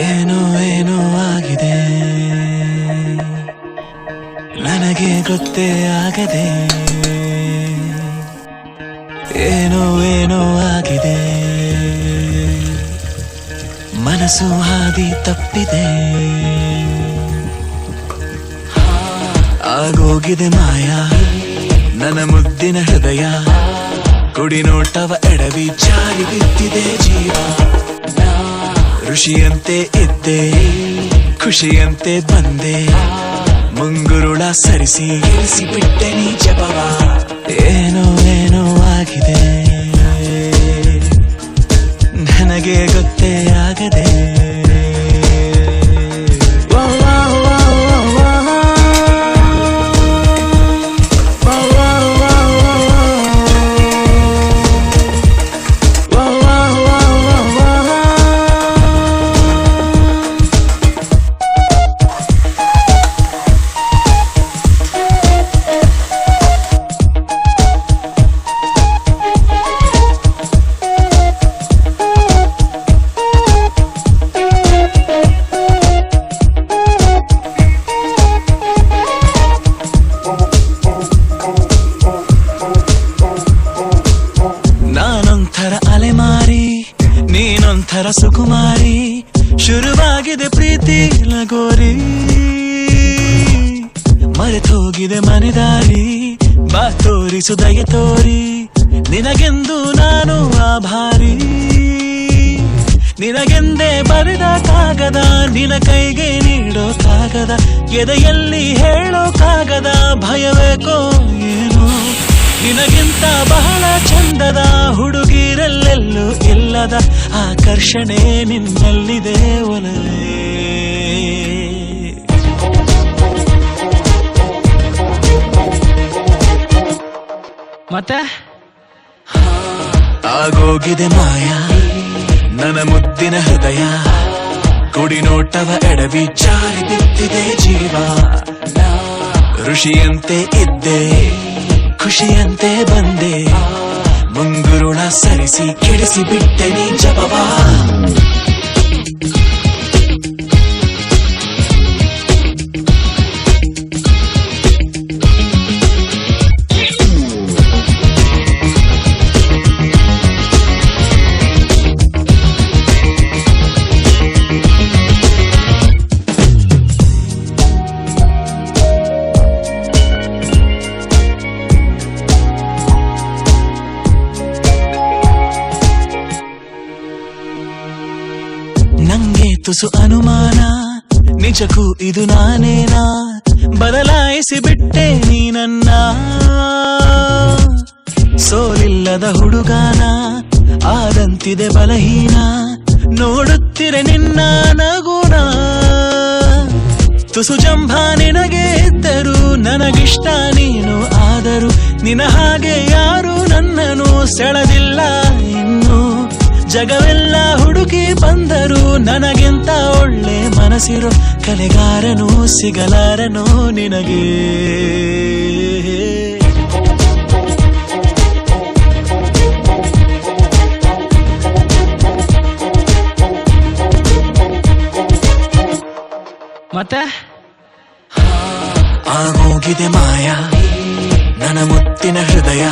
ಏನೋ ಏನೋ ಆಗಿದೆ, ನನಗೆ ಗೊತ್ತೇ ಆಗದೆ. ಏನೋ ಏನೋ ಆಗಿದೆ, ಮನಸ್ಸು ಹಾದಿ ತಪ್ಪಿದೆ. ಆಗೋಗಿದೆ ಮಾಯ ನನ್ನ ಮುದ್ದಿನ ಹೃದಯ, ಕುಡಿನೋಟವ ಎಡವಿ ಜಾರಿ ಬಿದ್ದಿದೆ ಜೀವ. ಋಷಿಯಂತೆ ಇದ್ದೆ, ಖುಷಿಯಂತೆ ಬಂದೆ, ಮುಂಗುರುಳ ಸರಿಸಿ ಇಳಿಸಿ ಬಿಟ್ಟೆ ನೀ ಜಪವ. ಏನೋ ಏನೋ ಆಗಿದೆ, ನನಗೆ ಗೊತ್ತೇ ಆಗದೆ. ಅಲೆಮಾರಿ ನೀನೊಂಥರ ಸುಕುಮಾರಿ, ಶುರುವಾಗಿದೆ ಪ್ರೀತಿ ಲಗೋರಿ. ಮರೆತೋಗಿದೆ ಮನೆದಾರಿ, ಬಾ ತೋರಿಸು ದಯ ತೋರಿ, ನಿನಗೆಂದು ನಾನು ಆಭಾರಿ. ನಿನಗೆಂದೇ ಬರೆದ ಕಾಗದ, ನಿನ ಕೈಗೆ ನೀಡೋ ಕಾಗದ, ಎದೆಯಲ್ಲಿ ಹೇಳೋ ಕಾಗದ. ಭಯವೇಕೋ ಏನೋ ನಿನಗಿಂತ ಬಹಳ ಚಂದದ ಹುಡುಗಿರಲ್ಲೆಲ್ಲೂ ಇಲ್ಲದ ಆಕರ್ಷಣೆ ನಿನ್ನಲ್ಲಿದೆ ಒಲವೇ. ಮತ್ತೆ ಆಗೋಗಿದೆ ಮಾಯ ನನ್ನ ಮುದ್ದಿನ ಹೃದಯ, ಕುಡಿನೋಟವ ಎಡವಿ ಜಾರಿ ಬಿದ್ದಿದೆ ಜೀವ. ಋಷಿಯಂತೆ ಇದ್ದೆ, ಖುಷಿಯಂತೆ ಬಂದೆ, ಮುಂಗುರುಳ ಸರಿಸಿ ಕೆಡಿಸಿ ಬಿಟ್ಟೆ ನೀ ಜಪವ. ನಂಗೆ ತುಸು ಅನುಮಾನ, ನಿಜಕ್ಕೂ ಇದು ನಾನೇನಾ? ಬದಲಾಯಿಸಿ ಬಿಟ್ಟೆ ನೀ ನನ್ನ. ಸೋಲಿಲ್ಲದ ಹುಡುಗಾನ ಆದಂತಿದೆ ಬಲಹೀನ, ನೋಡುತ್ತಿರೆ ನಿನ್ನ ನಗುನ. ತುಸು ಜಂಭ ನಿನಗೆ ಇದ್ದರು, ನನಗಿಷ್ಟ ನೀನು ಆದರೂ, ನಿನ ಹಾಗೆ ಯಾರು ನನ್ನನ್ನು ಸೆಳೆದಿಲ್ಲ ಇನ್ನು. ಜಗವೆಲ್ಲ ಹುಡುಕಿ ಬಂದರು, ನನಗಿಂತ ಒಳ್ಳೆ ಮನಸ್ಸಿರೋ ಕಲೆಗಾರನು ಸಿಗಲಾರನು ನಿನಗೆ. ಮತ್ತೆ ಆಗೋಗಿದೆ ಮಾಯ ನನ್ನ ಮುತ್ತಿನ ಹೃದಯ,